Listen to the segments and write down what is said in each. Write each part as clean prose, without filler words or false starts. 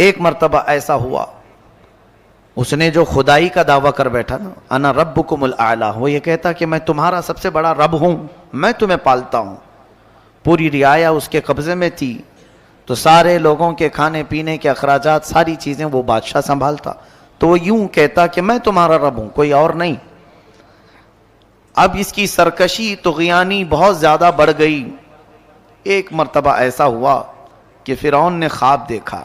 ایک مرتبہ ایسا ہوا، اس نے جو خدائی کا دعویٰ کر بیٹھا نا، انا ربکم الاعلی، وہ یہ کہتا کہ میں تمہارا سب سے بڑا رب ہوں، میں تمہیں پالتا ہوں، پوری رعایا اس کے قبضے میں تھی، تو سارے لوگوں کے کھانے پینے کے اخراجات، ساری چیزیں وہ بادشاہ سنبھالتا، تو وہ یوں کہتا کہ میں تمہارا رب ہوں، کوئی اور نہیں۔ اب اس کی سرکشی طغیانی بہت زیادہ بڑھ گئی۔ ایک مرتبہ ایسا ہوا کہ فرعون نے خواب دیکھا،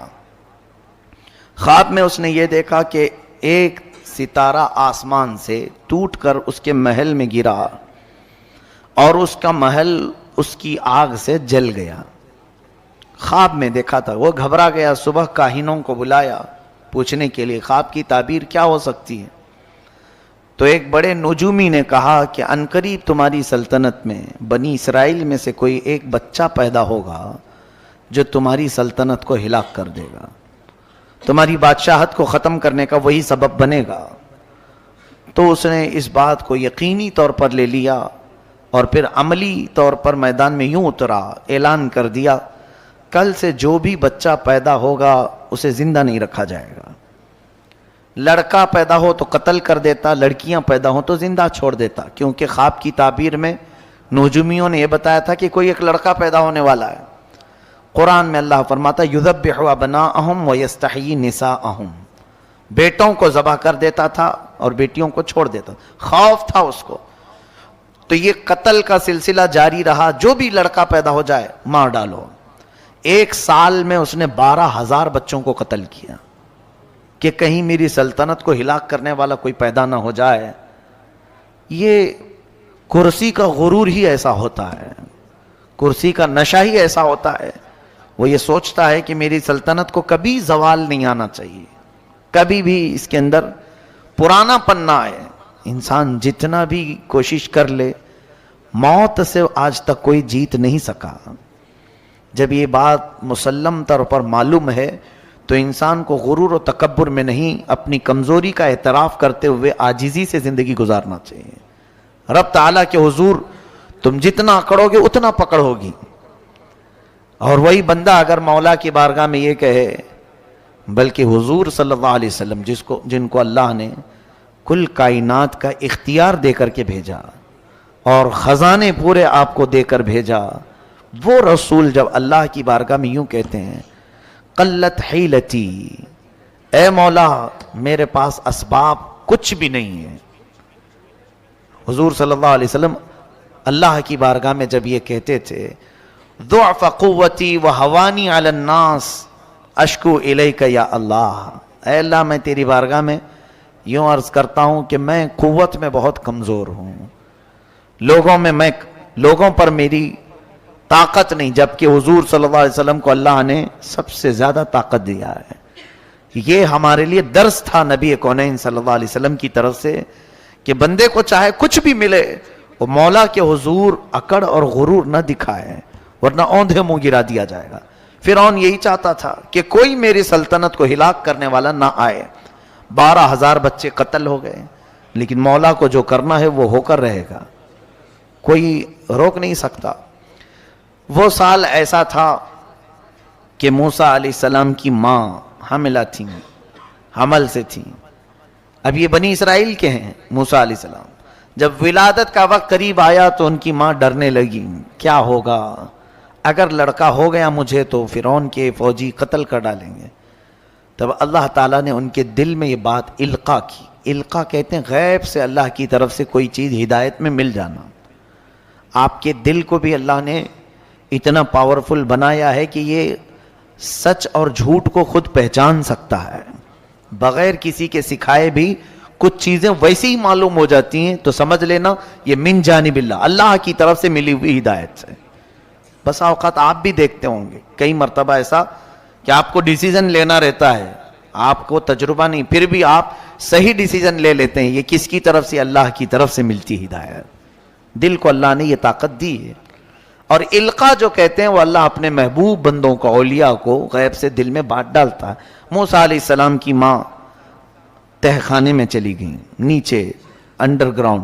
خواب میں اس نے یہ دیکھا کہ ایک ستارہ آسمان سے ٹوٹ کر اس کے محل میں گرا اور اس کا محل اس کی آگ سے جل گیا۔ خواب میں دیکھا تھا، وہ گھبرا گیا، صبح کاہنوں کو بلایا پوچھنے کے لیے خواب کی تعبیر کیا ہو سکتی ہے، تو ایک بڑے نجومی نے کہا کہ عنقریب تمہاری سلطنت میں بنی اسرائیل میں سے کوئی ایک بچہ پیدا ہوگا جو تمہاری سلطنت کو ہلاک کر دے گا، تمہاری بادشاہت کو ختم کرنے کا وہی سبب بنے گا۔ تو اس نے اس بات کو یقینی طور پر لے لیا اور پھر عملی طور پر میدان میں یوں اترا، اعلان کر دیا کل سے جو بھی بچہ پیدا ہوگا اسے زندہ نہیں رکھا جائے گا، لڑکا پیدا ہو تو قتل کر دیتا، لڑکیاں پیدا ہو تو زندہ چھوڑ دیتا، کیونکہ خواب کی تعبیر میں نجومیوں نے یہ بتایا تھا کہ کوئی ایک لڑکا پیدا ہونے والا ہے۔ قرآن میں اللہ فرماتا یذبح ابناءہم ویستحیی نساءہم، بیٹوں کو ذبح کر دیتا تھا اور بیٹیوں کو چھوڑ دیتا، خوف تھا اس کو، تو یہ قتل کا سلسلہ جاری رہا، جو بھی لڑکا پیدا ہو جائے مار ڈالو۔ ایک سال میں اس نے 12,000 بچوں کو قتل کیا کہ کہیں میری سلطنت کو ہلاک کرنے والا کوئی پیدا نہ ہو جائے۔ یہ کرسی کا غرور ہی ایسا ہوتا ہے، کرسی کا نشہ ہی ایسا ہوتا ہے، وہ یہ سوچتا ہے کہ میری سلطنت کو کبھی زوال نہیں آنا چاہیے، کبھی بھی اس کے اندر پرانا پن نہ آئے۔ انسان جتنا بھی کوشش کر لے، موت سے آج تک کوئی جیت نہیں سکا۔ جب یہ بات مسلم طور پر معلوم ہے تو انسان کو غرور و تکبر میں نہیں، اپنی کمزوری کا اعتراف کرتے ہوئے عاجزی سے زندگی گزارنا چاہیے۔ رب تعالیٰ کے حضور تم جتنا اکڑو گے اتنا پکڑ ہوگی، اور وہی بندہ اگر مولا کی بارگاہ میں یہ کہے، بلکہ حضور صلی اللہ علیہ وسلم جن کو اللہ نے کل کائنات کا اختیار دے کر کے بھیجا اور خزانے پورے آپ کو دے کر بھیجا، وہ رسول جب اللہ کی بارگاہ میں یوں کہتے ہیں قلت حیلتی، اے مولا میرے پاس اسباب کچھ بھی نہیں ہے۔ حضور صلی اللہ علیہ وسلم اللہ کی بارگاہ میں جب یہ کہتے تھے ضعف قوتی وہوانی علی الناس اشکو الیک یا اللہ، اے اللہ میں تیری بارگاہ میں یوں عرض کرتا ہوں کہ میں قوت میں بہت کمزور ہوں، لوگوں پر میری طاقت نہیں، جبکہ حضور صلی اللہ علیہ وسلم کو اللہ نے سب سے زیادہ طاقت دیا ہے۔ یہ ہمارے لیے درس تھا نبی کونین صلی اللہ علیہ وسلم کی طرف سے کہ بندے کو چاہے کچھ بھی ملے وہ مولا کے حضور اکڑ اور غرور نہ دکھائے، ورنہ اوندھے منہ گرا دیا جائے گا۔ فرعون یہی چاہتا تھا کہ کوئی میری سلطنت کو ہلاک کرنے والا نہ آئے۔ 12,000 بچے قتل ہو گئے، لیکن مولا کو جو کرنا ہے وہ ہو کر رہے گا، کوئی روک نہیں سکتا۔ وہ سال ایسا تھا کہ موسیٰ علیہ السلام کی ماں حاملہ تھیں، حمل سے تھیں۔ اب یہ بنی اسرائیل کے ہیں موسیٰ علیہ السلام، جب ولادت کا وقت قریب آیا تو ان کی ماں ڈرنے لگی، کیا ہوگا اگر لڑکا ہو گیا مجھے تو فرعون کے فوجی قتل کر ڈالیں گے۔ تب اللہ تعالیٰ نے ان کے دل میں یہ بات القا کی۔ القا کہتے ہیں غیب سے اللہ کی طرف سے کوئی چیز ہدایت میں مل جانا۔ آپ کے دل کو بھی اللہ نے اتنا پاورفل بنایا ہے کہ یہ سچ اور جھوٹ کو خود پہچان سکتا ہے، بغیر کسی کے سکھائے بھی کچھ چیزیں ویسی ہی معلوم ہو جاتی ہیں، تو سمجھ لینا یہ من جانب اللہ کی طرف سے ملی ہوئی ہدایت سے۔ بس اوقات آپ بھی دیکھتے ہوں گے کئی مرتبہ ایسا کہ آپ کو ڈیسیزن لینا رہتا ہے، آپ کو تجربہ نہیں، پھر بھی آپ صحیح ڈیسیزن لے لیتے ہیں۔ یہ کس کی طرف سے؟ اللہ کی طرف سے ملتی ہدایت۔ دل کو اللہ نے یہ طاقت دی ہے۔ اور القا جو کہتے ہیں وہ اللہ اپنے محبوب بندوں کو، اولیاء کو غیب سے دل میں بات ڈالتا ہے۔ موسیٰ علیہ السلام کی ماں تہ خانے میں چلی گئیں، نیچے انڈر گراؤنڈ۔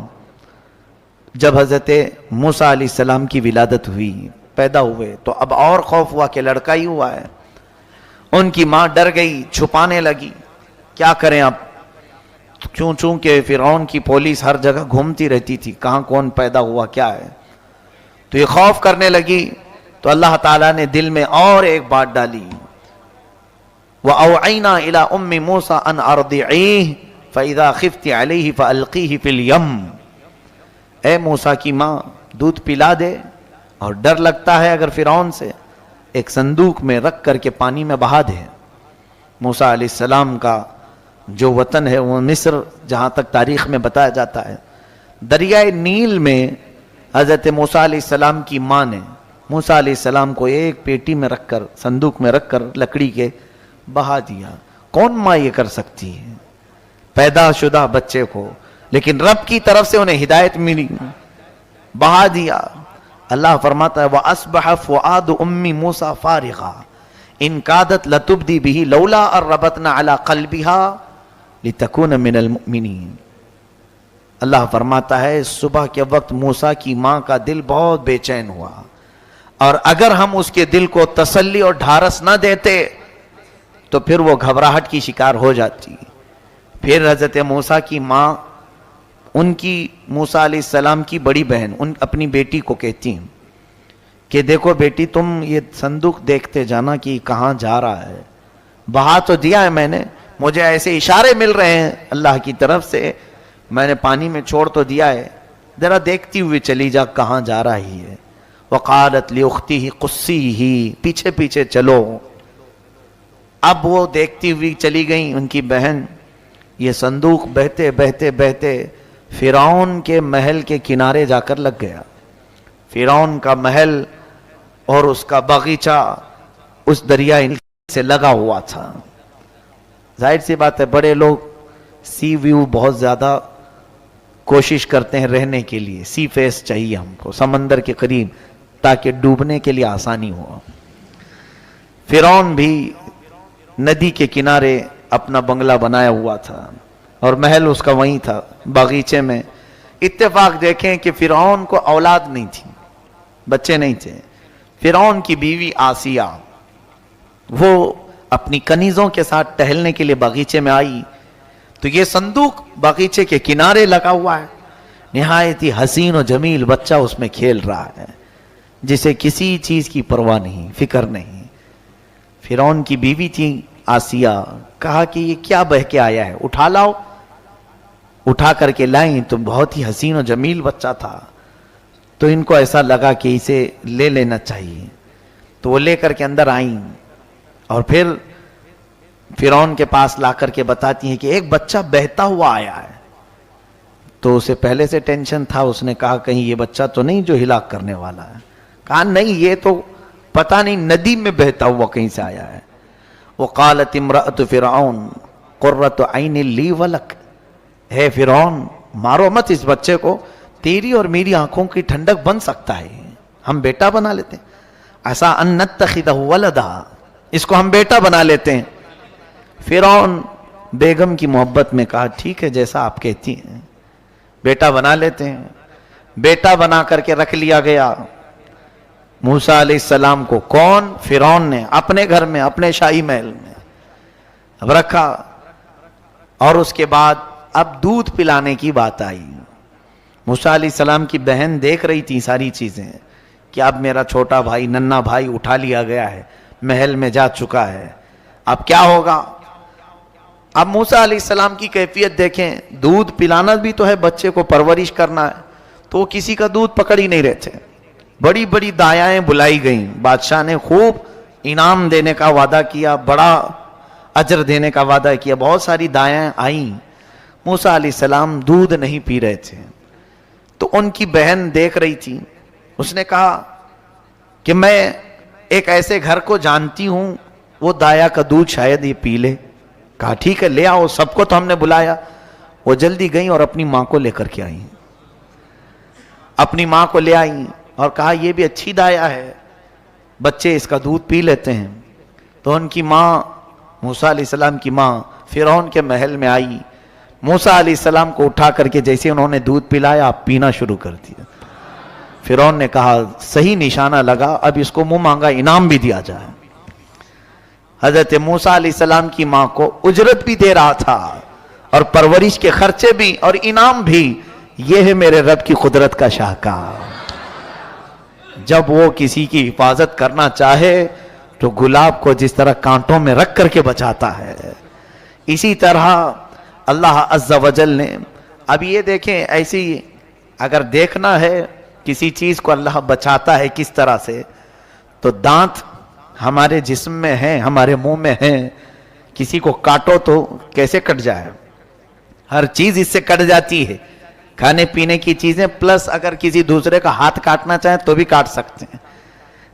جب حضرت موسیٰ علیہ السلام کی ولادت ہوئی، پیدا ہوئے، تو اب اور خوف ہوا کہ لڑکا ہی ہوا ہے، ان کی ماں ڈر گئی، چھپانے لگی، کیا کریں اب؟ چونکہ فرعون کی پولیس ہر جگہ گھومتی رہتی تھی، کہاں کون پیدا ہوا کیا ہے، تو یہ خوف کرنے لگی. تو اللہ تعالیٰ نے دل میں اور ایک بات ڈالی، وَأَوْعَيْنَا إِلَىٰ أُمِّ مُوسَىٰ أَنْ أَرْضِعِيهِ فَإِذَا خِفْتِ عَلَيْهِ فَأَلْقِيهِ فِي الْيَمِّ. اے موسیٰ کی ماں دودھ پلا دے، اور ڈر لگتا ہے اگر فرعون سے، ایک صندوق میں رکھ کر کے پانی میں بہا دے. موسیٰ علیہ السلام کا جو وطن ہے وہ مصر، جہاں تک تاریخ میں بتایا جاتا ہے، دریائے نیل میں حضرت موسیٰ علیہ السلام کی ماں نے موسیٰ علیہ السلام کو ایک پیٹی میں رکھ کر، صندوق میں رکھ کر لکڑی کے بہا دیا. کون ماں یہ کر سکتی ہے پیدا شدہ بچے کو؟ لیکن رب کی طرف سے انہیں ہدایت ملی، بہا دیا. اللہ فرماتا ہے وَأَصْبَحَ فُؤَادُ أُمِّ مُوسَىٰ فَارِغًا إِن كَادَتْ لَتُبْدِي بِهِ لَوْلَا أَن رَّبَطْنَا عَلَىٰ قَلْبِهَا لِتَكُونَ مِنَ الْمُؤْمِنِينَ. اللہ فرماتا ہے صبح کے وقت موسیٰ کی ماں کا دل بہت بے چین ہوا، اور اگر ہم اس کے دل کو تسلی اور ڈھارس نہ دیتے تو پھر وہ گھبراہٹ کی شکار ہو جاتی. پھر حضرت موسیٰ کی ماں ان کی موسیٰ علیہ السلام کی بڑی بہن اپنی بیٹی کو کہتی ہیں کہ دیکھو بیٹی، تم یہ صندوق دیکھتے جانا کہ کہاں جا رہا ہے. بہا تو دیا ہے میں نے، مجھے ایسے اشارے مل رہے ہیں اللہ کی طرف سے، میں نے پانی میں چھوڑ تو دیا ہے، ذرا دیکھتی ہوئی چلی جا کہاں جا رہی ہے. وقالت لأختہ قصیہ، پیچھے پیچھے چلو. اب وہ دیکھتی ہوئی چلی گئیں ان کی بہن. یہ صندوق بہتے بہتے بہتے فرعون کے محل کے کنارے جا کر لگ گیا. فرعون کا محل اور اس کا باغیچہ اس دریائے سے لگا ہوا تھا. ظاہر سی بات ہے بڑے لوگ سی ویو بہت زیادہ کوشش کرتے ہیں رہنے کے لیے، سی فیس چاہیے ہم کو، سمندر کے قریب، تاکہ ڈوبنے کے لیے آسانی ہو. فرعون بھی ندی کے کنارے اپنا بنگلہ بنایا ہوا تھا اور محل اس کا وہیں تھا باغیچے میں. اتفاق دیکھیں کہ فرعون کو اولاد نہیں تھی، بچے نہیں تھے. فرعون کی بیوی آسیہ وہ اپنی کنیزوں کے ساتھ ٹہلنے کے لیے باغیچے میں آئی تو یہ صندوق باغیچے کے کنارے لگا ہوا ہے. نہایت ہی حسین و جمیل بچہ اس میں کھیل رہا ہے، جسے کسی چیز کی پرواہ نہیں، فکر نہیں. فرعون کی بیوی تھی آسیہ، کہا کہ یہ کیا بہہ کے آیا ہے، اٹھا لاؤ. اٹھا کر کے لائیں تو بہت ہی حسین و جمیل بچہ تھا، تو ان کو ایسا لگا کہ اسے لے لینا چاہیے. تو وہ لے کر کے اندر آئیں اور پھر فرعون کے پاس لا کر کے بتاتی ہیں کہ ایک بچہ بہتا ہوا آیا ہے. تو اسے پہلے سے ٹینشن تھا، اس نے کہا کہیں یہ بچہ تو نہیں جو ہلاک کرنے والا ہے. کہا نہیں، یہ تو پتہ نہیں ندی میں بہتا ہوا کہیں سے آیا ہے. وقالت امرأة فرعون قرۃ عین لی ولک. ہے فرعون مارو مت اس بچے کو، تیری اور میری آنکھوں کی ٹھنڈک بن سکتا ہے، ہم بیٹا بنا لیتے ہیں. عسیٰ ان نتخذہ ولدا، اس کو ہم بیٹا بنا لیتے ہیں. فرعون بیگم کی محبت میں کہا ٹھیک ہے جیسا آپ کہتی ہیں، بیٹا بنا لیتے ہیں. بیٹا بنا کر کے رکھ لیا گیا موسیٰ علیہ السلام کو. کون؟ فرعون نے اپنے گھر میں، اپنے شاہی محل میں اب رکھا. اور اس کے بعد اب دودھ پلانے کی بات آئی. موسیٰ علیہ السلام کی بہن دیکھ رہی تھی ساری چیزیں کہ اب میرا چھوٹا بھائی، ننھا بھائی اٹھا لیا گیا ہے، محل میں جا چکا ہے، اب کیا ہوگا. اب موسیٰ علیہ السلام کی کیفیت دیکھیں، دودھ پلانا بھی تو ہے، بچے کو پرورش کرنا ہے، تو وہ کسی کا دودھ پکڑ ہی نہیں رہے تھے. بڑی بڑی دایائیں بلائی گئیں، بادشاہ نے خوب انعام دینے کا وعدہ کیا، بڑا اجر دینے کا وعدہ کیا. بہت ساری دایائیں آئیں، موسیٰ علیہ السلام دودھ نہیں پی رہے تھے. تو ان کی بہن دیکھ رہی تھی، اس نے کہا کہ میں ایک ایسے گھر کو جانتی ہوں وہ دایا کا دودھ شاید یہ پی لے. کہا ٹھیک ہے لے آؤ، سب کو تو ہم نے بلایا. وہ جلدی گئیں اور اپنی ماں کو لے کر کے آئیں. اپنی ماں کو لے آئیں اور کہا یہ بھی اچھی دایا ہے، بچے اس کا دودھ پی لیتے ہیں. تو ان کی ماں، موسیٰ علیہ السلام کی ماں فرعون کے محل میں آئی. موسیٰ علیہ السلام کو اٹھا کر کے جیسے انہوں نے دودھ پلایا آپ پینا شروع کر دیا. فرعون نے کہا صحیح نشانہ لگا، اب اس کو منہ مانگا انعام بھی دیا جائے. حضرت موسیٰ علیہ السلام کی ماں کو اجرت بھی دے رہا تھا اور پرورش کے خرچے بھی اور انعام بھی. یہ ہے میرے رب کی قدرت کا شاہکار. جب وہ کسی کی حفاظت کرنا چاہے تو گلاب کو جس طرح کانٹوں میں رکھ کر کے بچاتا ہے، اسی طرح اللہ عز و جل نے. اب یہ دیکھیں، ایسی اگر دیکھنا ہے کسی چیز کو اللہ بچاتا ہے کس طرح سے، تو دانت ہمارے جسم میں ہیں، ہمارے منہ میں ہیں. کسی کو کاٹو تو کیسے کٹ جائے؟ ہر چیز اس سے کٹ جاتی ہے، کھانے پینے کی چیزیں، پلس اگر کسی دوسرے کا ہاتھ کاٹنا چاہیں تو بھی کاٹ سکتے ہیں.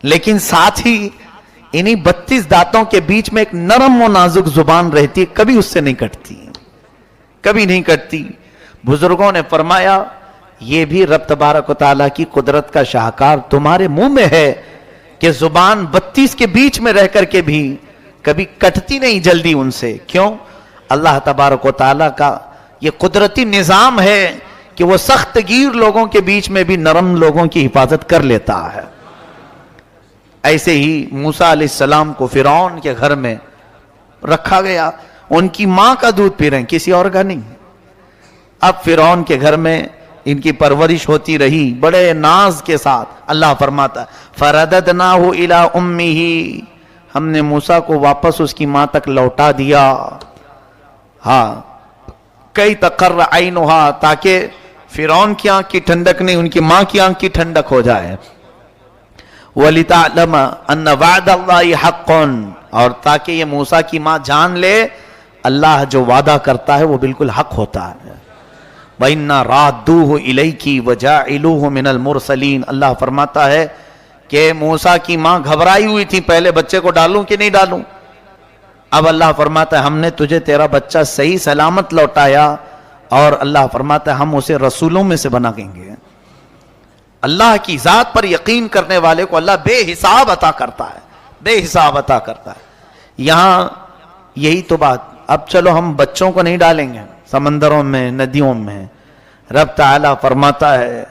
لیکن ساتھ ہی انہی 32 دانتوں کے بیچ میں ایک نرم و نازک زبان رہتی ہے، کبھی اس سے نہیں کٹتی، کبھی نہیں کٹتی. بزرگوں نے فرمایا یہ بھی رب تبارک و تعالیٰ کی قدرت کا شاہکار تمہارے منہ میں ہے کہ زبان 32 کے بیچ میں رہ کر کے بھی کبھی کٹتی نہیں جلدی ان سے. کیوں؟ اللہ تبارک و تعالیٰ کا یہ قدرتی نظام ہے کہ وہ سخت گیر لوگوں کے بیچ میں بھی نرم لوگوں کی حفاظت کر لیتا ہے. ایسے ہی موسیٰ علیہ السلام کو فرعون کے گھر میں رکھا گیا. ان کی ماں کا دودھ پی رہے ہیں، کسی اور کا نہیں. اب فرعون کے گھر میں ان کی پرورش ہوتی رہی بڑے ناز کے ساتھ. اللہ فرماتا فَرَدَدْنَاهُ إِلَىٰ أُمِّهِ، ہم نے موسیٰ کو واپس اس کی ماں تک لوٹا دیا. ہاں، کئی تقر عینہا، تاکہ فرعون کی آنکھ کی ٹھنڈک نہیں، ان کی ماں کی آنکھ کی ٹھنڈک ہو جائے. وَلِتَعْلَمَ أَنَّ وَعْدَ اللَّهِ حَقٌّ، اور تاکہ یہ موسیٰ کی ماں جان لے اللہ جو وعدہ کرتا ہے وہ بالکل حق ہوتا ہے. وَإِنَّا رَادُّوهُ إِلَيْكِ وَجَاعِلُوهُ مِنَ الْمُرْسَلِينَ. اللہ فرماتا ہے کہ موسیٰ کی ماں گھبرائی ہوئی تھی، پہلے بچے کو ڈالوں کہ نہیں ڈالوں. اب اللہ فرماتا ہے ہم نے تجھے تیرا بچہ صحیح سلامت لوٹایا، اور اللہ فرماتا ہے ہم اسے رسولوں میں سے بنا دیں گے. اللہ کی ذات پر یقین کرنے والے کو اللہ بے حساب عطا کرتا ہے، بے حساب عطا کرتا ہے. یہاں یہی تو بات. اب چلو ہم بچوں کو نہیں ڈالیں گے سمندروں میں، ندیوں میں. رب تعالیٰ فرماتا ہے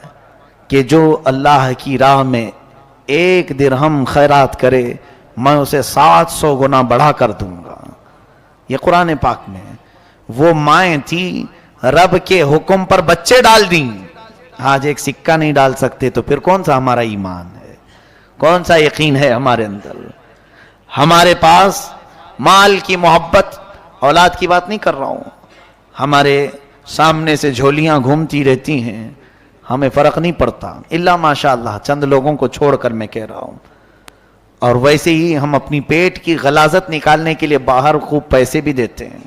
کہ جو اللہ کی راہ میں 1 درہم خیرات کرے میں اسے 700 گنا بڑھا کر دوں گا. یہ قرآن پاک میں. وہ مائیں تھی رب کے حکم پر بچے ڈال دیں. آج ایک سکہ نہیں ڈال سکتے تو پھر کون سا ہمارا ایمان ہے، کون سا یقین ہے ہمارے اندر؟ ہمارے پاس مال کی محبت، اولاد کی بات نہیں کر رہا ہوں، ہمارے سامنے سے جھولیاں گھومتی رہتی ہیں، ہمیں فرق نہیں پڑتا الا ماشاء اللہ، چند لوگوں کو چھوڑ کر میں کہہ رہا ہوں. اور ویسے ہی ہم اپنی پیٹ کی غلاظت نکالنے کے لیے باہر خوب پیسے بھی دیتے ہیں،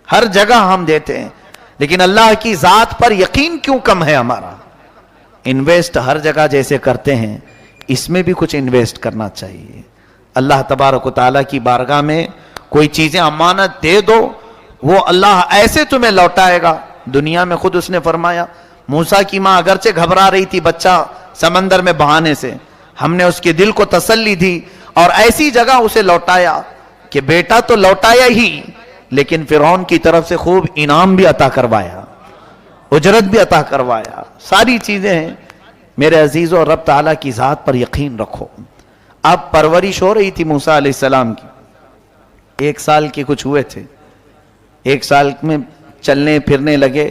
ہر جگہ ہم دیتے ہیں. لیکن اللہ کی ذات پر یقین کیوں کم ہے ہمارا؟ انویسٹ ہر جگہ جیسے کرتے ہیں اس میں بھی کچھ انویسٹ کرنا چاہیے. اللہ تبارک و تعالیٰ کی بارگاہ میں کوئی چیزیں امانت دے دو، وہ اللہ ایسے تمہیں لوٹائے گا. دنیا میں خود اس نے فرمایا موسیٰ کی ماں اگرچہ گھبرا رہی تھی بچہ سمندر میں بہانے سے، ہم نے اس کے دل کو تسلی دی اور ایسی جگہ اسے لوٹایا کہ بیٹا تو لوٹایا ہی، لیکن فرعون کی طرف سے خوب انعام بھی عطا کروایا، اجرت بھی عطا کروایا. ساری چیزیں ہیں. میرے عزیزو، رب تعالیٰ کی ذات پر یقین رکھو. اب پرورش ہو رہی تھی موسیٰ علیہ السلام کی. 1 سال کے کچھ ہوئے تھے. 1 سال میں چلنے پھرنے لگے،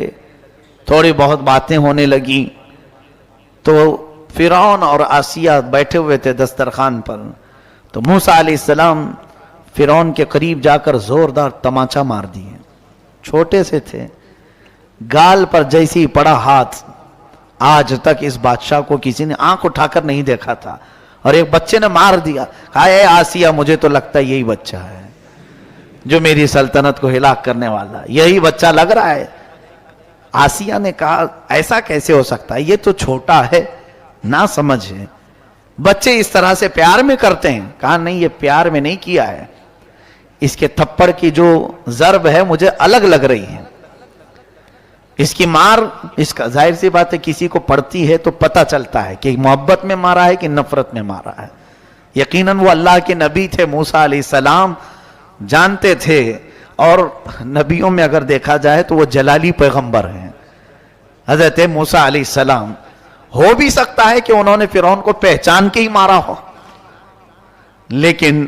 تھوڑی بہت باتیں ہونے لگی. تو فرعون اور آسیہ بیٹھے ہوئے تھے دسترخوان پر. تو موسیٰ علیہ السلام فرعون کے قریب جا کر زوردار تماچا مار دیے. چھوٹے سے تھے، گال پر جیسی پڑا ہاتھ. آج تک اس بادشاہ کو کسی نے آنکھ اٹھا کر نہیں دیکھا تھا، اور ایک بچے نے مار دیا. کہا اے آسیہ، مجھے تو لگتا ہے یہی بچہ ہے جو میری سلطنت کو ہلاک کرنے والا، یہی بچہ لگ رہا ہے. آسیہ نے کہا ایسا کیسے ہو سکتا ہے، یہ تو چھوٹا ہے، نہ سمجھ ہے، بچے اس طرح سے پیار میں کرتے ہیں. کہا نہیں، یہ پیار میں نہیں کیا ہے، اس کے تھپڑ کی جو ضرب ہے مجھے الگ لگ رہی ہے. اس کی مار، اس کا ظاہر سی بات ہے کسی کو پڑتی ہے تو پتہ چلتا ہے کہ محبت میں مارا ہے کہ نفرت میں مارا ہے. یقیناً وہ اللہ کے نبی تھے موسیٰ علیہ السلام، جانتے تھے. اور نبیوں میں اگر دیکھا جائے تو وہ جلالی پیغمبر ہیں حضرت موسیٰ علیہ السلام. ہو بھی سکتا ہے کہ انہوں نے فرعون کو پہچان کے ہی مارا ہو، لیکن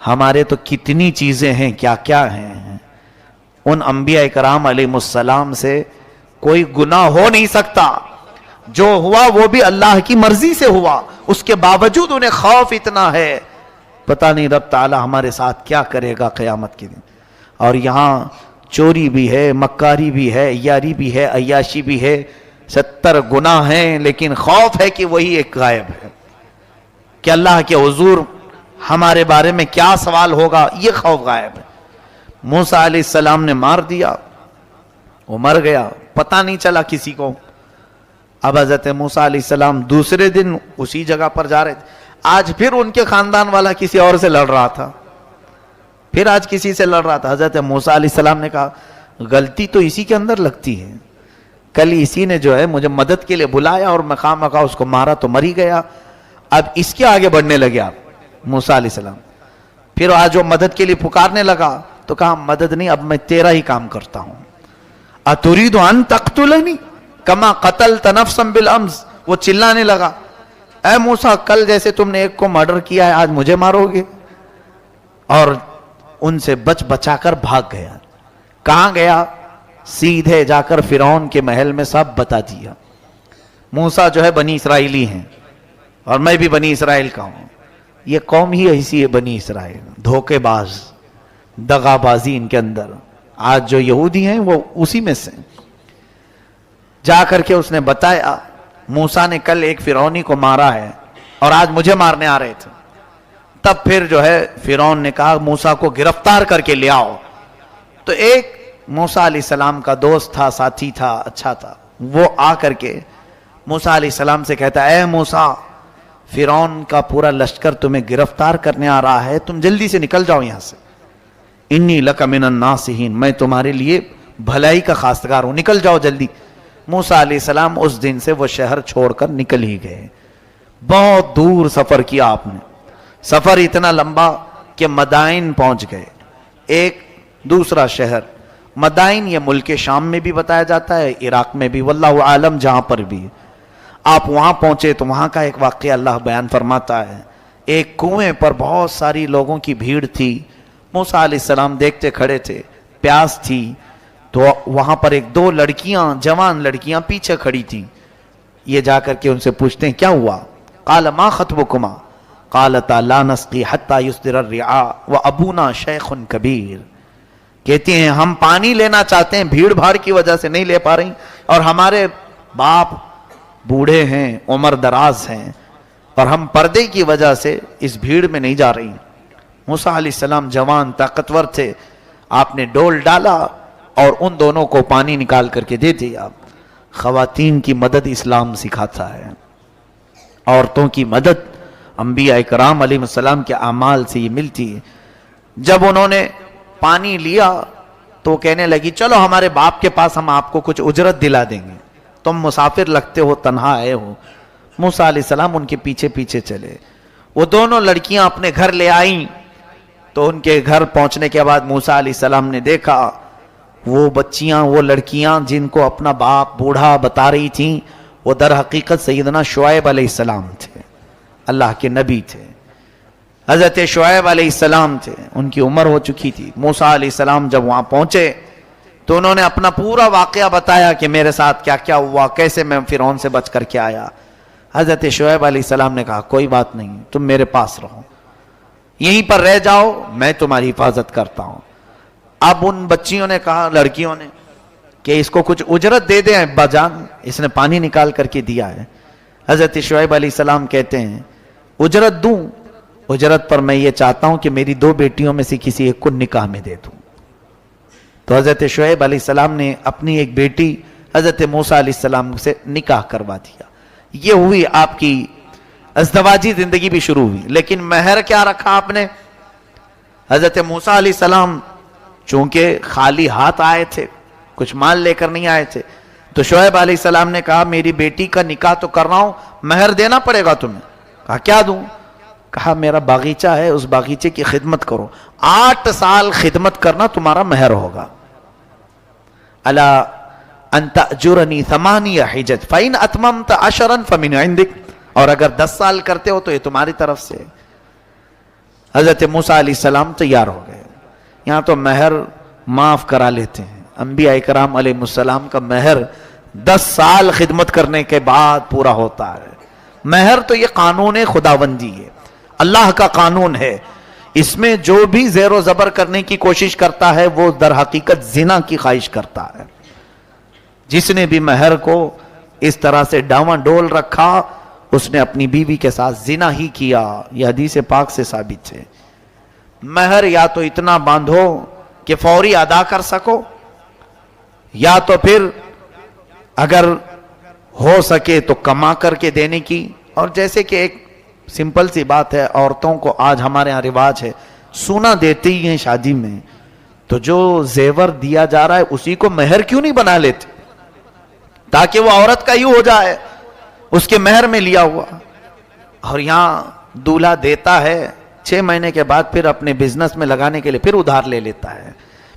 ہمارے تو کتنی چیزیں ہیں، کیا کیا ہیں. ان انبیاء کرام علیہ السلام سے کوئی گناہ ہو نہیں سکتا. جو ہوا وہ بھی اللہ کی مرضی سے ہوا، اس کے باوجود انہیں خوف اتنا ہے. پتہ نہیں رب تعالی ہمارے ساتھ کیا کرے گا قیامت کے دن. اور یہاں چوری بھی ہے، مکاری بھی ہے، یاری بھی ہے، عیاشی بھی ہے، 70 گناہ ہیں، لیکن خوف ہے کہ وہی ایک غائب ہے کہ اللہ کے حضور ہمارے بارے میں کیا سوال ہوگا، یہ خوف غائب ہے. موسیٰ علیہ السلام نے مار دیا، وہ مر گیا، پتہ نہیں چلا کسی کو. اب حضرت موسیٰ علیہ السلام دوسرے دن اسی جگہ پر جا رہے تھے. آج پھر ان کے خاندان والا کسی اور سے لڑ رہا تھا، پھر آج کسی سے لڑ رہا تھا. حضرت موسیٰ علیہ السلام نے کہا غلطی تو اسی کے اندر لگتی ہے، کل اسی نے جو ہے مجھے مدد کے لیے بلایا اور مقام مقام اس کو مارا تو مر ہی گیا، اب اس کے آگے بڑھنے لگے آپ موسیٰ علیہ السلام. پھر آج وہ مدد کے لیے پکارنے لگا تو کہا مدد نہیں، اب میں تیرا ہی کام کرتا ہوں. اتريد ان تقتلنی کما قتلت نفسا بالامس. وہ چلانے لگا اے موسیٰ کل جیسے تم نے ایک کو مرڈر کیا ہے آج مجھے مارو گے. اور ان سے بچا کر بھاگ گیا. کہاں گیا؟ سیدھے جا کر فرعون کے محل میں سب بتا دیا. موسیٰ جو ہے بنی اسرائیلی ہیں اور میں بھی بنی اسرائیل کا ہوں. یہ قوم ہی ایسی ہے بنی اسرائیل، دھوکے باز، دغا بازی ان کے اندر. آج جو یہودی ہیں وہ اسی میں سے. جا کر کے اس نے بتایا موسیٰ نے کل ایک فرعونی کو مارا ہے اور آج مجھے مارنے آ رہے تھے. تب پھر جو ہے فرعون نے کہا موسیٰ کو گرفتار کر کے لے آؤ. تو ایک موسیٰ علیہ السلام کا دوست تھا، ساتھی تھا، اچھا تھا، وہ آ کر کے موسیٰ علیہ السلام سے کہتا اے موسیٰ فرعون کا پورا لشکر تمہیں گرفتار کرنے آ رہا ہے، تم جلدی سے نکل جاؤ یہاں سے. انی لک من الناصحین، میں تمہارے لیے بھلائی کا خواستگار ہوں، نکل جاؤ جلدی. موسیٰ علیہ السلام اس دن سے وہ شہر چھوڑ کر نکل ہی گئے. بہت دور سفر کیا آپ نے، سفر اتنا لمبا کہ مدائن پہنچ گئے. ایک دوسرا شہر مدائن، یہ ملک شام میں بھی بتایا جاتا ہے، عراق میں بھی، واللہ عالم جہاں پر بھی. آپ وہاں پہنچے تو وہاں کا ایک واقعہ اللہ بیان فرماتا ہے. ایک کنویں پر بہت ساری لوگوں کی بھیڑ تھی. موسیٰ علیہ السلام دیکھتے کھڑے تھے، پیاس تھی، تو وہاں پر ایک دو لڑکیاں، جوان لڑکیاں پیچھے کھڑی تھیں. یہ جا کر کے ان سے پوچھتے ہیں کیا ہوا؟ قال ما خطبکما قالتا لا نسقی حتی یصدر الرعاء وابونا شیخ کبیر. کہتے ہیں ہم پانی لینا چاہتے ہیں، بھیڑ بھاڑ کی وجہ سے نہیں لے پا رہی، اور ہمارے باپ بوڑھے ہیں، عمر دراز ہیں، اور ہم پردے کی وجہ سے اس بھیڑ میں نہیں جا رہی. موسیٰ علیہ السلام جوان طاقتور تھے، آپ نے ڈول ڈالا اور ان دونوں کو پانی نکال کر کے دے دیا. خواتین کی مدد اسلام سکھاتا ہے، عورتوں کی مدد انبیاء کرام علیہ السلام کے اعمال سے یہ ملتی ہے. جب انہوں نے پانی لیا تو کہنے لگی چلو ہمارے باپ کے پاس ہم آپ کو کچھ اجرت دلا دیں گے، تم مسافر لگتے ہو، تنہا آئے ہو. موسیٰ علیہ السلام ان کے پیچھے پیچھے چلے. وہ دونوں لڑکیاں اپنے گھر لے آئیں تو ان کے گھر پہنچنے کے بعد موسیٰ علیہ السلام نے دیکھا وہ بچیاں، وہ لڑکیاں جن کو اپنا باپ بوڑھا بتا رہی تھیں، وہ در حقیقت سیدنا شعیب علیہ السلام تھے، اللہ کے نبی تھے. حضرت شعیب علیہ السلام تھے، ان کی عمر ہو چکی تھی. موسیٰ علیہ السلام جب وہاں پہنچے تو انہوں نے اپنا پورا واقعہ بتایا کہ میرے ساتھ کیا کیا ہوا، کیسے میں فرعون سے بچ کر کے آیا. حضرت شعیب علیہ السلام نے کہا کوئی بات نہیں، تم میرے پاس رہو، یہیں پر رہ جاؤ، میں تمہاری حفاظت کرتا ہوں. اب ان بچیوں نے کہا، لڑکیوں نے، کہ اس کو کچھ اجرت دے دیں ابا جان، اس نے پانی نکال کر کے دیا ہے. حضرت شعیب علیہ السلام کہتے ہیں اجرت دوں؟ اجرت پر میں یہ چاہتا ہوں کہ میری 2 بیٹیوں میں سے کسی ایک کو نکاح میں دے دوں. تو حضرت شعیب علیہ السلام نے اپنی ایک بیٹی حضرت موسیٰ علیہ السلام سے نکاح کروا دیا. یہ ہوئی آپ کی ازدواجی زندگی بھی شروع ہوئی. لیکن مہر کیا رکھا آپ نے؟ حضرت موسیٰ علیہ السلام چونکہ خالی ہاتھ آئے تھے، کچھ مال لے کر نہیں آئے تھے، تو شعیب علیہ السلام نے کہا میری بیٹی کا نکاح تو کر رہا ہوں، مہر دینا پڑے گا تمہیں. کہا کیا دوں؟ کہا میرا باغیچہ ہے، اس باغیچے کی خدمت کرو، 8 سال خدمت کرنا تمہارا مہر ہوگا. الا ان تأجرنی 8 حجج فإن اتممت 10 فمن عندک، اور اگر 10 سال کرتے ہو تو یہ تمہاری طرف سے. حضرت موسیٰ علیہ السلام تیار ہو گئے. یہاں تو مہر معاف کرا لیتے ہیں. انبیاء کرام علیہ السلام کا مہر 10 سال خدمت کرنے کے بعد پورا ہوتا ہے. مہر تو یہ قانون خداوندی ہے, اللہ کا قانون ہے. اس میں جو بھی زیر و زبر کرنے کی کوشش کرتا ہے وہ در حقیقت زنا کی خواہش کرتا ہے. جس نے بھی مہر کو اس طرح سے ڈاواں ڈول رکھا اس نے اپنی بیوی کے ساتھ زنا ہی کیا. یہ حدیث پاک سے ثابت ہے. مہر یا تو اتنا باندھو کہ فوری ادا کر سکو, یا تو پھر اگر ہو سکے تو کما کر کے دینے کی. اور جیسے کہ ایک سمپل سی بات ہے, عورتوں کو آج ہمارے ہاں رواج ہے سونا دیتی ہی ہیں شادی میں, تو جو زیور دیا جا رہا ہے اسی کو مہر کیوں نہیں بنا لیتے تاکہ وہ عورت کا ہی ہو جائے, اس کے مہر میں لیا ہوا. اور یہاں دولہا دیتا ہے 6 مہینے کے بعد پھر اپنے بزنس میں لگانے کے لیے پھر ادھار لے لیتا ہے.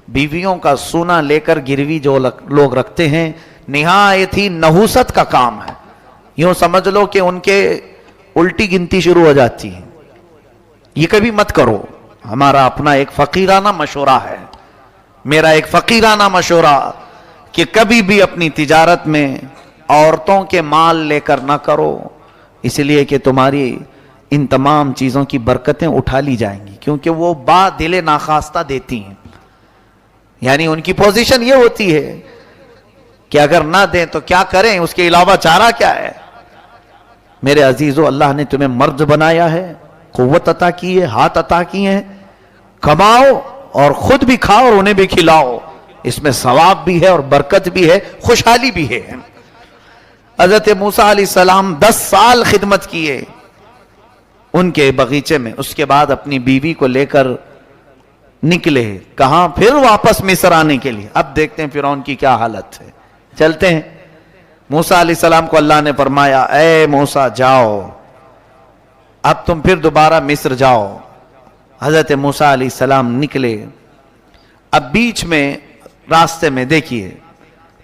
بیویوں کا سونا لے کر گروی جو لوگ رکھتے ہیں نہایت ہی نحوست کا کام ہے. یوں سمجھ لو کہ ان کے الٹی گنتی شروع ہو جاتی ہے. یہ کبھی مت کرو. ہمارا اپنا ایک فقیرانہ مشورہ ہے, میرا ایک فقیرانہ مشورہ کہ کبھی بھی اپنی تجارت میں عورتوں کے مال لے کر نہ کرو, اس لیے کہ تمہاری ان تمام چیزوں کی برکتیں اٹھا لی جائیں گی, کیونکہ وہ با دل ناخواستہ دیتی ہیں. یعنی ان کی پوزیشن یہ ہوتی ہے کہ اگر نہ دیں تو کیا کریں, اس کے علاوہ چارہ کیا ہے. میرے عزیزو, اللہ نے تمہیں مرد بنایا ہے, قوت عطا کی ہے, ہاتھ عطا کیے ہیں, کماؤ اور خود بھی کھاؤ اور انہیں بھی کھلاؤ. اس میں ثواب بھی ہے اور برکت بھی ہے, خوشحالی بھی ہے. حضرت موسیٰ علیہ السلام 10 سال خدمت کیے ان کے بغیچے میں. اس کے بعد اپنی بیوی کو لے کر نکلے کہاں, پھر واپس مصر آنے کے لیے. اب دیکھتے ہیں فرعون کی کیا حالت ہے. چلتے ہیں. موسیٰ علیہ السلام کو اللہ نے فرمایا اے موسیٰ جاؤ, اب تم پھر دوبارہ مصر جاؤ. حضرت موسیٰ علیہ السلام نکلے. اب بیچ میں راستے میں دیکھیے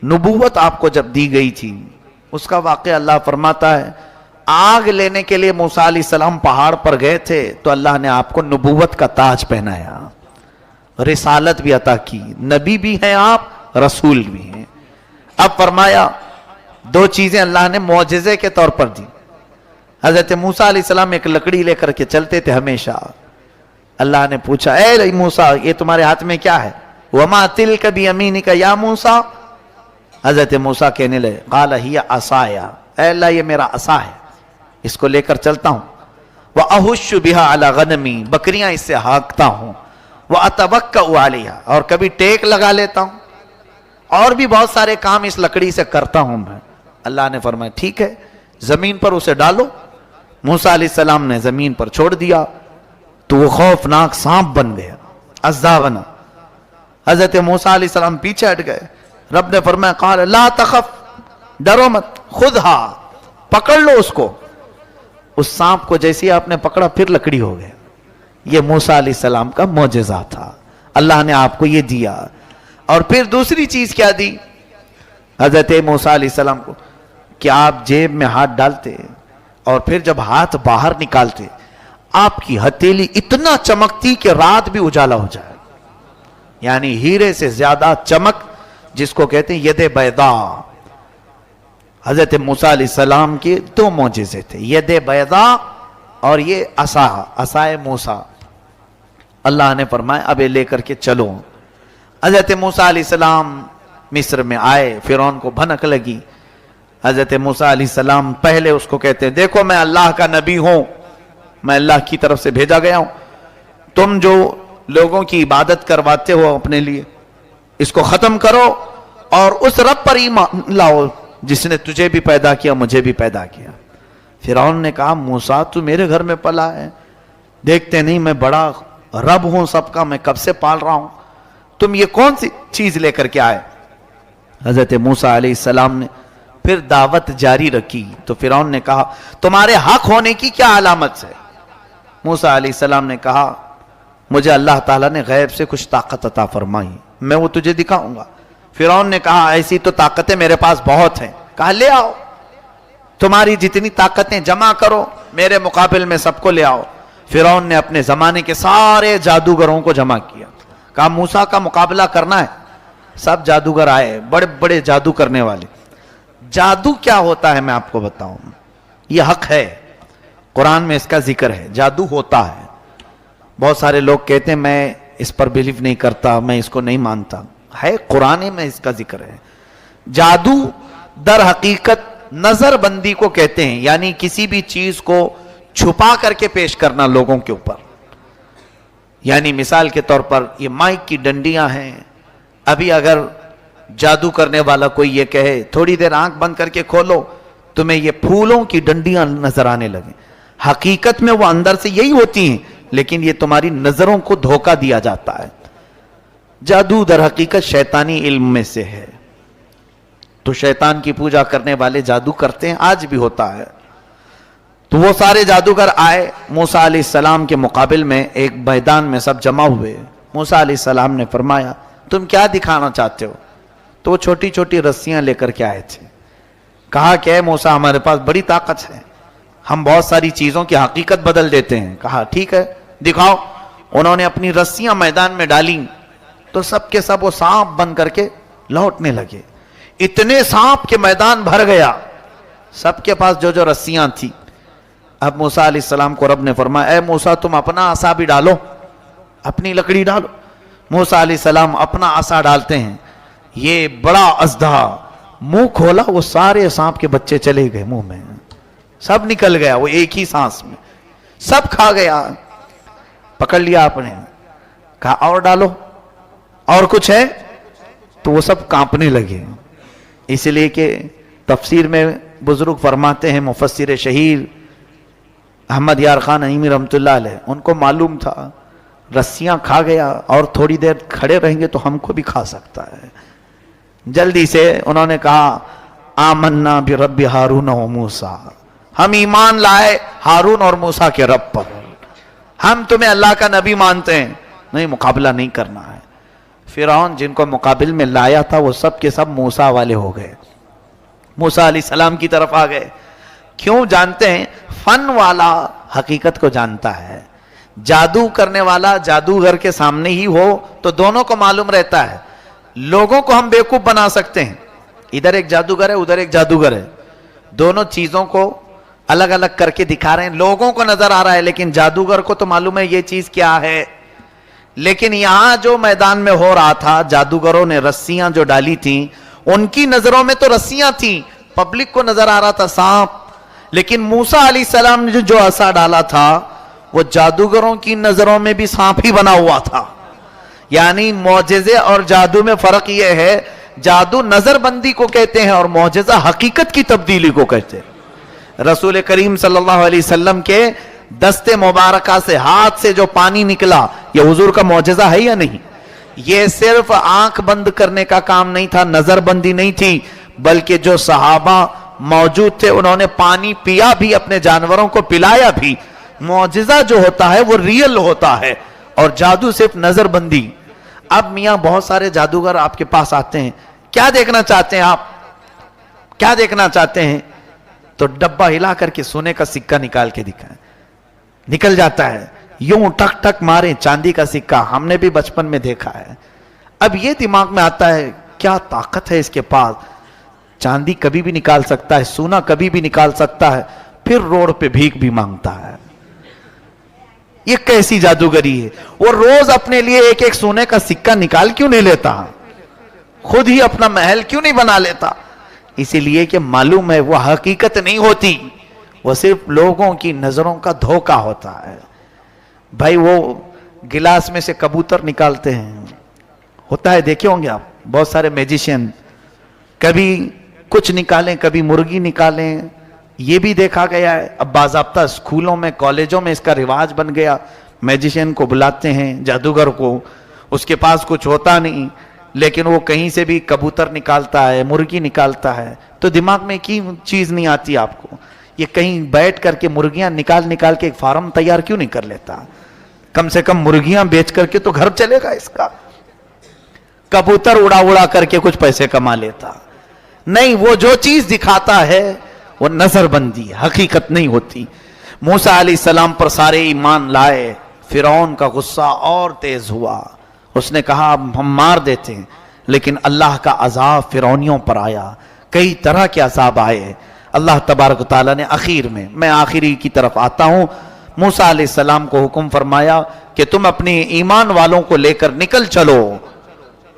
نبوت آپ کو جب دی گئی تھی اس کا واقعہ اللہ فرماتا ہے, آگ لینے کے لیے موسیٰ علیہ السلام پہاڑ پر گئے تھے تو اللہ نے آپ کو نبوت کا تاج پہنایا, رسالت بھی عطا کی, نبی بھی ہیں آپ, رسول بھی ہیں. اب فرمایا 2 چیزیں اللہ نے معجزے کے طور پر دی. حضرت موسیٰ علیہ السلام ایک لکڑی لے کر کے چلتے تھے ہمیشہ. اللہ نے پوچھا اے موسیٰ یہ تمہارے ہاتھ میں کیا ہے, وما تلک بیمینک یا موسیٰ. حضرت موسیٰ کہنے لگے قال ہی عصایا, اے اللہ یہ میرا عصا ہے, اس کو لے کر چلتا ہوں. وأحش بها على غنمی, بکریاں اس سے ہانکتا ہوں. وأتوکأ علیہا, اور کبھی ٹیک لگا لیتا ہوں, اور بھی بہت سارے کام اس لکڑی سے کرتا ہوں میں. اللہ نے فرمایا ٹھیک ہے زمین پر اسے ڈالو. موسیٰ علیہ السلام نے زمین پر چھوڑ دیا تو وہ خوفناک سانپ بن گیا, عذابنا. حضرت موسیٰ علیہ السلام پیچھے ہٹ گئے. رب نے فرمایا قال لا تخف, ڈرو مت, خذھا, پکڑ لو اس کو. اس سانپ کو جیسے آپ نے پکڑا پھر لکڑی ہو گیا. یہ موسیٰ علیہ السلام کا معجزہ تھا, اللہ نے آپ کو یہ دیا. اور پھر دوسری چیز کیا دی حضرت موسیٰ علیہ السلام کو, کہ آپ جیب میں ہاتھ ڈالتے اور پھر جب ہاتھ باہر نکالتے آپ کی ہتھیلی اتنا چمکتی کہ رات بھی اجالا ہو جائے. یعنی ہیرے سے زیادہ چمک, جس کو کہتے ہیں ید بیضاء. حضرت موسیٰ علیہ السلام کے 2 معجزے تھے, ید بیضاء اور یہ عصا, عصائے موسیٰ. اللہ نے فرمایا اب یہ لے کر کے چلو. حضرت موسیٰ علیہ السلام مصر میں آئے, فرعون کو بھنک لگی. حضرت موسیٰ علیہ السلام پہلے اس کو کہتے ہیں دیکھو میں اللہ کا نبی ہوں, میں اللہ کی طرف سے بھیجا گیا ہوں, تم جو لوگوں کی عبادت کرواتے ہو اپنے لیے اس کو ختم کرو اور اس رب پر ایمان لاؤ جس نے تجھے بھی پیدا کیا مجھے بھی پیدا کیا. فرعون نے کہا موسیٰ تو میرے گھر میں پلا ہے, دیکھتے نہیں میں بڑا رب ہوں سب کا, میں کب سے پال رہا ہوں, تم یہ کون سی چیز لے کر کے آئے. حضرت موسیٰ علیہ السلام نے پھر دعوت جاری رکھی تو فرعون نے کہا تمہارے حق ہونے کی کیا علامت ہے. موسیٰ علیہ السلام نے کہا مجھے اللہ تعالیٰ نے غیب سے کچھ طاقت عطا فرمائی, میں وہ تجھے دکھاؤں گا. فرعون نے کہا ایسی تو طاقتیں میرے پاس بہت ہیں. کہا لے آؤ, تمہاری جتنی طاقتیں جمع کرو میرے مقابل میں سب کو لے آؤ. فرعون نے اپنے زمانے کے سارے جادوگروں کو جمع کیا، کہا موسیٰ کا مقابلہ کرنا ہے۔ سب جادوگر آئے، بڑے بڑے جادو کرنے والے۔ جادو کیا ہوتا ہے میں آپ کو بتاؤں، یہ حق ہے، قرآن میں اس کا ذکر ہے، جادو ہوتا ہے۔ بہت سارے لوگ کہتے ہیں میں اس پر بلیو نہیں کرتا، میں اس کو نہیں مانتا، ہے قرآن میں اس کا ذکر ہے۔ جادو در حقیقت نظر بندی کو کہتے ہیں، یعنی کسی بھی چیز کو چھپا کر کے پیش کرنا لوگوں کے اوپر۔ یعنی مثال کے طور پر یہ مائک کی ڈنڈیاں ہیں، ابھی اگر جادو کرنے والا کوئی یہ کہے تھوڑی دیر آنکھ بند کر کے کھولو تمہیں یہ پھولوں کی ڈنڈیاں نظر آنے لگیں، حقیقت میں وہ اندر سے یہی ہوتی ہیں، لیکن یہ تمہاری نظروں کو دھوکہ دیا جاتا ہے۔ جادو در حقیقت شیطانی علم میں سے ہے، تو شیطان کی پوجا کرنے والے جادو کرتے ہیں، آج بھی ہوتا ہے۔ تو وہ سارے جادوگر آئے موسیٰ علیہ السلام کے مقابل میں، ایک میدان میں سب جمع ہوئے۔ موسیٰ علیہ السلام نے فرمایا تم کیا دکھانا چاہتے ہو؟ تو وہ چھوٹی چھوٹی رسیاں لے کر کے آئے تھے۔ کہا کہ اے موسیٰ ہمارے پاس بڑی طاقت ہے، ہم بہت ساری چیزوں کی حقیقت بدل دیتے ہیں۔ کہا ٹھیک ہے دکھاؤ۔ انہوں نے اپنی رسیاں میدان میں ڈالیں تو سب کے سب وہ سانپ بن کر کے لوٹنے لگے، اتنے سانپ کے میدان بھر گیا، سب کے پاس جو جو رسیاں تھی۔ اب موسیٰ علیہ السلام کو رب نے فرمایا اے موسیٰ تم اپنا عصا بھی ڈالو، اپنی لکڑی ڈالو۔ موسیٰ علیہ السلام اپنا عصا ڈالتے ہیں، یہ بڑا اژدہا منہ کھولا، وہ سارے سانپ کے بچے چلے گئے منہ میں، سب نکل گیا، وہ ایک ہی سانس میں سب کھا گیا۔ پکڑ لیا آپ نے، کہا اور ڈالو، اور کچھ ہے؟ تو وہ سب کانپنے لگے۔ اس لیے کہ تفسیر میں بزرگ فرماتے ہیں، مفسر شہیر احمد یار خان نعیمی رحمۃ اللہ علیہ، ان کو معلوم تھا رسیاں کھا گیا اور تھوڑی دیر کھڑے رہیں گے تو ہم کو بھی کھا سکتا ہے۔ جلدی سے انہوں نے کہا آمنا برب ہارون و موسیٰ، ہم ایمان لائے ہارون اور موسیٰ کے رب پر، ہم تمہیں اللہ کا نبی مانتے ہیں، نہیں مقابلہ نہیں کرنا ہے۔ فرعون جن کو مقابل میں لایا تھا وہ سب کے سب موسیٰ والے ہو گئے، موسیٰ علیہ السلام کی طرف آ گئے۔ کیوں جانتے ہیں؟ فن والا حقیقت کو جانتا ہے، جادو کرنے والا جادوگر کے سامنے ہی ہو تو دونوں کو معلوم رہتا ہے۔ لوگوں کو ہم بیوقوف بنا سکتے ہیں، ادھر ایک جادوگر ہے ادھر ایک جادوگر ہے، دونوں چیزوں کو الگ الگ کر کے دکھا رہے ہیں، لوگوں کو نظر آ رہا ہے لیکن جادوگر کو تو معلوم ہے یہ چیز کیا ہے۔ لیکن یہاں جو میدان میں ہو رہا تھا، جادوگروں نے رسیاں جو ڈالی تھیں ان کی نظروں میں تو رسیاں تھیں، پبلک کو نظر آ رہا تھا سانپ، لیکن موسیٰ علیہ السلام نے جو عصا ڈالا تھا وہ جادوگروں کی نظروں میں بھی سانپ ہی بنا ہوا تھا۔ یعنی معجزے اور جادو میں فرق یہ ہے، جادو نظر بندی کو کہتے ہیں اور معجزہ حقیقت کی تبدیلی کو کہتے ہیں۔ رسول کریم صلی اللہ علیہ وسلم کے دست مبارکہ سے، ہاتھ سے جو پانی نکلا، یہ حضور کا معجزہ ہے یا نہیں؟ یہ صرف آنکھ بند کرنے کا کام نہیں تھا، نظر بندی نہیں تھی، بلکہ جو صحابہ موجود تھے انہوں نے پانی پیا بھی، اپنے جانوروں کو پلایا بھی۔ معجزہ جو ہوتا ہے وہ ریئل ہوتا ہے اور جادو صرف نظر بندی۔ اب میاں بہت سارے جادوگر آپ کے پاس آتے ہیں، کیا دیکھنا چاہتے ہیں آپ؟ کیا دیکھنا چاہتے ہیں؟ تو ڈبہ ہلا کر کے سونے کا سکہ نکال کے دکھائیں، نکل جاتا ہے، یوں ٹک ٹک مارے چاندی کا سکہ، ہم نے بھی بچپن میں دیکھا ہے۔ اب یہ دماغ میں آتا ہے کیا طاقت ہے اس کے پاس، چاندی کبھی بھی نکال سکتا ہے، سونا کبھی بھی نکال سکتا ہے، پھر روڈ پہ بھیک بھی مانگتا ہے۔ یہ کیسی جادوگری ہے؟ وہ روز اپنے لیے ایک ایک سونے کا سکہ نکال کیوں نہیں لیتا؟ خود ہی اپنا محل کیوں نہیں بنا لیتا؟ اسی لیے کہ معلوم ہے وہ حقیقت نہیں ہوتی، وہ صرف لوگوں کی نظروں کا دھوکہ ہوتا ہے۔ بھائی وہ گلاس میں سے کبوتر نکالتے ہیں، ہوتا ہے، دیکھے ہوں گے آپ، بہت سارے میجیشین کبھی کچھ نکالیں کبھی مرغی نکالیں، یہ بھی دیکھا گیا ہے۔ اب باضابطہ اسکولوں میں کالجوں میں اس کا رواج بن گیا، میجیشین کو بلاتے ہیں، جادوگر کو، اس کے پاس کچھ ہوتا نہیں لیکن وہ کہیں سے بھی کبوتر نکالتا ہے، مرغی نکالتا ہے، تو دماغ میں کی چیز نہیں آتی آپ کو، یہ کہیں بیٹھ کر کے مرغیاں نکال نکال کے ایک فارم تیار کیوں نہیں کر لیتا؟ کم سے کم مرغیاں بیچ کر کے تو گھر چلے گا اس کا، کبوتر اڑا اڑا کر کے کچھ پیسے کما لیتا۔ نہیں، وہ جو چیز دکھاتا ہے وہ نظر بندی، حقیقت نہیں ہوتی۔ موسیٰ علیہ السلام پر سارے ایمان لائے. فرعون کا غصہ اور تیز ہوا. اس نے کہا اب ہم مار دیتے ہیں. لیکن اللہ کا عذاب فرعونیوں پر آیا. کئی طرح کے عذاب آئے. اللہ تبارک و تعالیٰ نے آخر میں آخری کی طرف آتا ہوں. موسیٰ علیہ السلام کو حکم فرمایا کہ تم اپنے ایمان والوں کو لے کر نکل چلو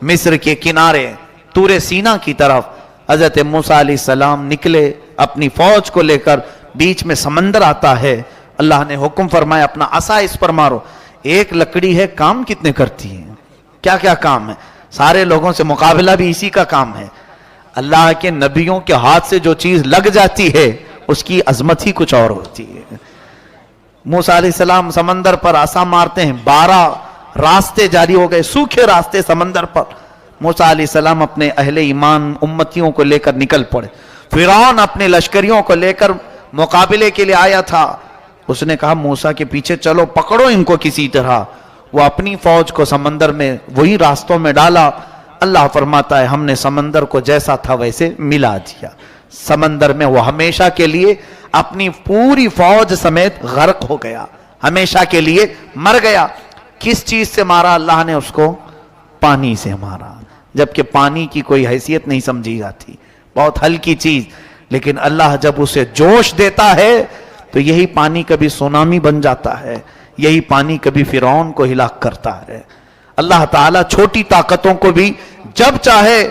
مصر کے کنارے طور سینا کی طرف. حضرت موسیٰ علیہ السلام نکلے اپنی فوج کو لے کر. بیچ میں سمندر آتا ہے. اللہ نے حکم فرمایا اپنا عصا اس پر مارو. ایک لکڑی ہے, کام کتنے کرتی ہے, کیا کیا کام ہے. سارے لوگوں سے مقابلہ بھی اسی کا کام ہے. اللہ کے نبیوں کے ہاتھ سے جو چیز لگ جاتی ہے اس کی عظمت ہی کچھ اور ہوتی ہے. موسیٰ علیہ السلام سمندر پر عصا مارتے ہیں. 12 راستے جاری ہو گئے, سوکھے راستے سمندر پر. موسیٰ علیہ السلام اپنے اہل ایمان امتیوں کو لے کر نکل پڑے. فرعون اپنے لشکریوں کو لے کر مقابلے کے لیے آیا تھا. اس نے کہا موسیٰ کے پیچھے چلو, پکڑو ان کو کسی طرح. وہ اپنی فوج کو سمندر میں وہی راستوں میں ڈالا. اللہ فرماتا ہے ہم نے سمندر کو جیسا تھا ویسے ملا دیا. سمندر میں وہ ہمیشہ کے لیے اپنی پوری فوج سمیت غرق ہو گیا, ہمیشہ کے لیے مر گیا. کس چیز سے مارا اللہ نے اس کو؟ پانی سے مارا. جبکہ پانی کی کوئی حیثیت نہیں سمجھی جاتی, بہت ہلکی چیز. لیکن اللہ جب اسے جوش دیتا ہے تو یہی پانی کبھی سونامی بن جاتا ہے, یہی پانی کبھی فرعون کو ہلاک کرتا ہے. اللہ تعالیٰ چھوٹی طاقتوں کو بھی جب چاہے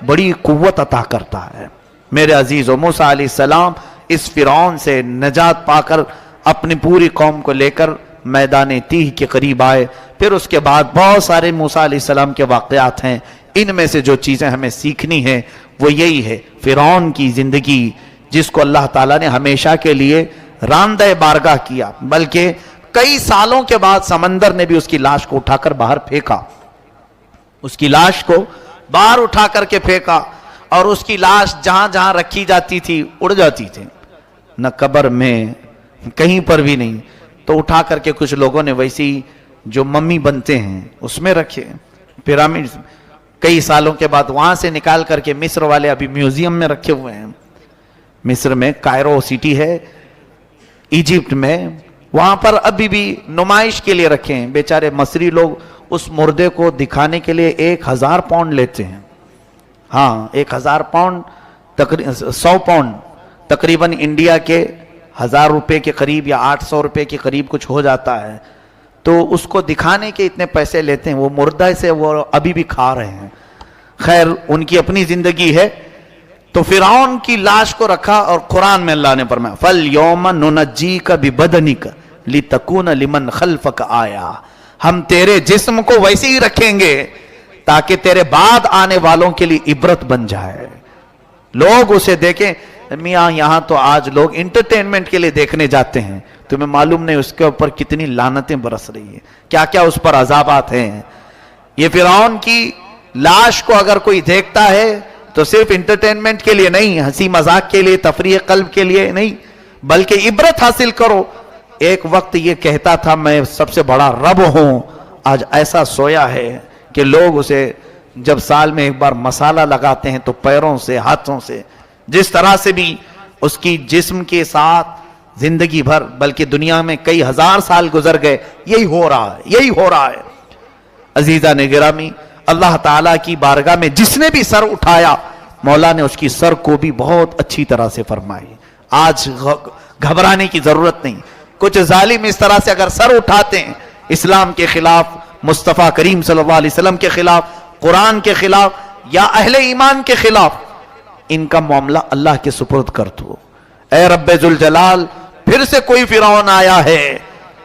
بڑی قوت عطا کرتا ہے. میرے عزیزو, موسیٰ علیہ السلام اس فرعون سے نجات پا کر اپنی پوری قوم کو لے کر میدان تیہ کے قریب آئے. پھر اس کے بعد بہت سارے موسیٰ علیہ السلام کے واقعات ہیں. ان میں سے جو چیزیں ہمیں سیکھنی ہیں وہ یہی ہے, فرعون کی زندگی جس کو اللہ تعالیٰ نے ہمیشہ کے لیے راندہ بارگاہ کیا, بلکہ کئی سالوں کے بعد سمندر نے بھی اس کی لاش کو اٹھا کر باہر پھینکا. اس کی لاش کو باہر اٹھا کر کے پھینکا, اور اس کی لاش جہاں جہاں رکھی جاتی تھی اڑ جاتی تھی, نہ قبر میں کہیں پر بھی نہیں. تو اٹھا کر کے کچھ لوگوں نے ویسی جو ممی بنتے ہیں اس میں رکھے, پیرامڈ. کئی سالوں کے بعد وہاں سے نکال کر کے مصر والے ابھی میوزیم میں رکھے ہوئے ہیں. مصر میں کائرو سٹی ہے ایجپٹ میں, وہاں پر ابھی بھی نمائش کے لیے رکھے ہیں. بیچارے مصری لوگ اس مردے کو دکھانے کے لیے 1000 پاؤنڈ لیتے ہیں. ہاں 1000 پاؤنڈ 100 پاؤنڈ تقریباً انڈیا کے 1000 روپے کے قریب یا 800 روپے کے قریب کچھ ہو جاتا ہے. تو اس کو دکھانے کے اتنے پیسے لیتے ہیں. وہ مردہ سے وہ ابھی بھی کھا رہے ہیں. خیر ان کی اپنی زندگی ہے. تو فرعون کی لاش کو رکھا, اور قرآن میں اللہ نے فرمایا فَالْيَوْمَ نُنَجِّيكَ بِبَدَنِكَ لِتَكُونَ لِمَنْ خَلْفَكَ آیَةً. ہم تیرے جسم کو ویسے ہی رکھیں گے تاکہ تیرے بعد آنے والوں کے لیے عبرت بن جائے, لوگ اسے دیکھیں. میاں یہاں تو آج لوگ انٹرٹینمنٹ کے لیے دیکھنے جاتے ہیں, تمہیں معلوم نہیں اس کے اوپر کتنی لعنتیں برس رہی ہیں, کیا کیا اس پر عذابات ہیں. یہ فرعون کی لاش کو اگر کوئی دیکھتا ہے تو صرف انٹرٹینمنٹ کے لیے نہیں, ہنسی مذاق کے لیے, تفریح قلب کے لیے نہیں, بلکہ عبرت حاصل کرو. ایک وقت یہ کہتا تھا میں سب سے بڑا رب ہوں, آج ایسا سویا ہے کہ لوگ اسے جب سال میں ایک بار مسالہ لگاتے ہیں تو پیروں سے ہاتھوں سے جس طرح سے بھی اس کی جسم کے ساتھ زندگی بھر بلکہ دنیا میں کئی ہزار سال گزر گئے, یہی ہو رہا ہے. عزیزان گرامی, اللہ تعالیٰ کی بارگاہ میں جس نے بھی سر اٹھایا مولا نے اس کی سر کو بھی بہت اچھی طرح سے فرمائی. آج گھبرانے کی ضرورت نہیں. کچھ ظالم اس طرح سے اگر سر اٹھاتے ہیں اسلام کے خلاف, مصطفیٰ کریم صلی اللہ علیہ وسلم کے خلاف, قرآن کے خلاف یا اہل ایمان کے خلاف, ان کا معاملہ اللہ کے سپرد کر دو. اے رب ذوالجلال, پھر سے کوئی فرعون آیا ہے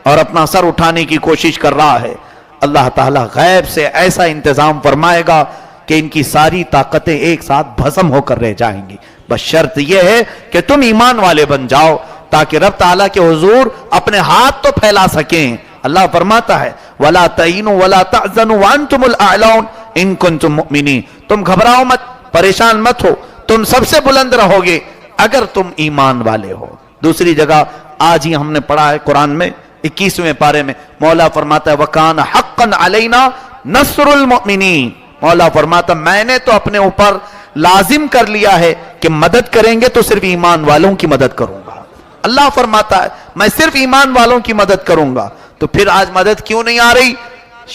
اور اپنا سر اٹھانے کی کوشش کر رہا ہے, اللہ تعالیٰ غیب سے ایسا انتظام فرمائے گا کہ ان کی ساری طاقتیں ایک ساتھ بھسم ہو کر رہ جائیں گی. بس شرط یہ ہے کہ تم ایمان والے بن جاؤ تاکہ رب تعالیٰ کے حضور اپنے ہاتھ تو پھیلا سکیں. اللہ فرماتا ہے وَلَا تَعِنُوا وَلَا تَعْزَنُوا وَأَنْتُمُ الْأَعْلَوْنَ إِن كُنتُم مُؤْمِنِينَ. تم گھبراؤ مت, پریشان مت ہو, تم سب سے بلند رہو گے اگر تم ایمان والے ہو. دوسری جگہ آج ہی ہم نے پڑھا ہے قرآن میں 21ویں پارے میں مولا فرماتا ہے وَكَانَ حَقًّا عَلَيْنَا نَصْرُ الْمُؤْمِنِينَ. مولا فرماتا میں نے تو اپنے اوپر لازم کر لیا ہے کہ مدد کریں گے تو صرف ایمان والوں کی مدد کروں گا. اللہ فرماتا ہے میں صرف ایمان والوں کی مدد کروں گا. تو پھر آج مدد کیوں نہیں آ رہی؟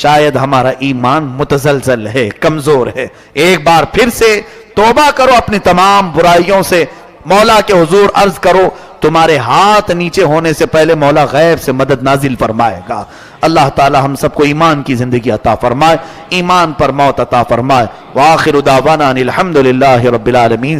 شاید ہمارا ایمان متزلزل ہے، کمزور ہے. ایک بار پھر سے توبہ کرو اپنی تمام برائیوں سے، مولا کے حضور عرض کرو، تمہارے ہاتھ نیچے ہونے سے پہلے مولا غیب سے مدد نازل فرمائے گا. اللہ تعالی ہم سب کو ایمان کی زندگی عطا فرمائے، ایمان پر موت عطا فرمائے. وآخر دعوانا ان الحمدللہ رب العالمین.